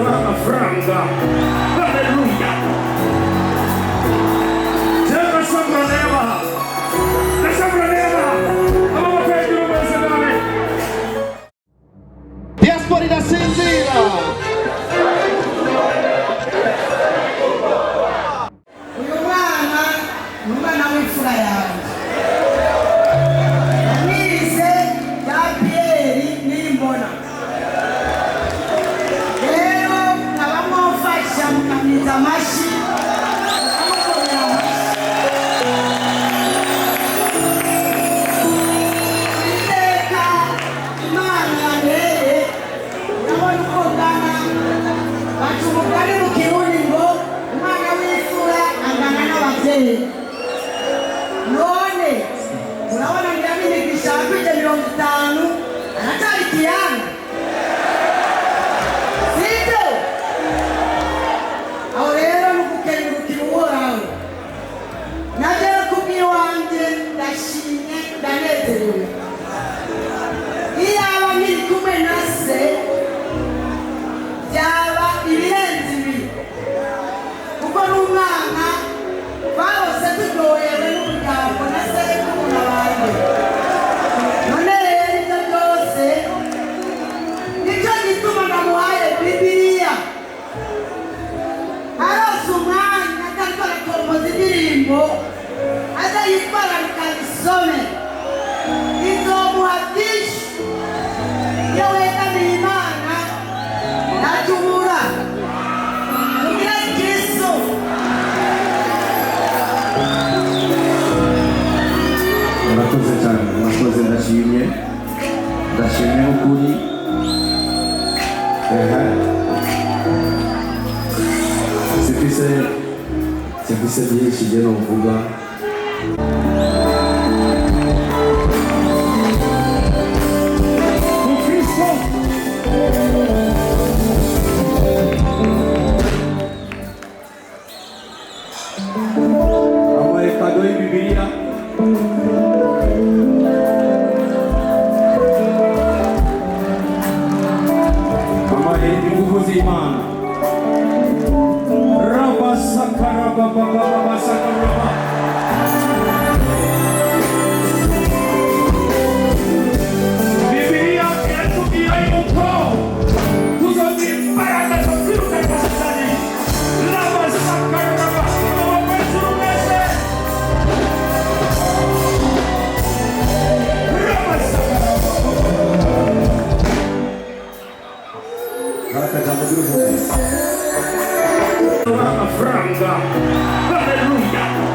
franga. Haleluya. Tena sambra neema. Na sambra neema. Ama mapenzi umezegane. Diaspora inasinzira. Uyu mwana w'imfura yawe. Nize Gabriel nimbona. Rero nabamufasha mukamwiza amashi. Iteka Imana rere nabona uko ngana baca umugani mu kirundi ngo umwana w'imfura angana n'ababyeyi. None urabona ndabinigisha kwije 50 anatari kiyana sibyo. Aho rero nukukengurukira uhoraho nagera kubw'iwanjye ndashimye ndanezerewe. Iyaba nkiri kumwe na se byaba ibirenze ibi kuko n'umwana twahose turyohewe n'umuryango na sekuru n'abandi. None rero ibyo byose nicyo gituma namuhaye Bibiliya arose umwanya atariko arakompoza indirimbo aza yitwararika abisome izomuha byinshi. Iyo wegamiye Imana ntacyo ubura kugira Kristo. Murakoze cyane, murakoze ndashimye ukuri. Sifise byinshi je novuga. Amaye kado y'Bibiliya. Amaye inguvu z'Imana. Raba sakaraba baba sakaraba. Bibiliya inatubwira yuko tuzozimbaraga zo kwiruka kwa Satani. Raba sakaraba abapesuru mwese. Raba sakaraba. Haraka jambo franga. Haleluya.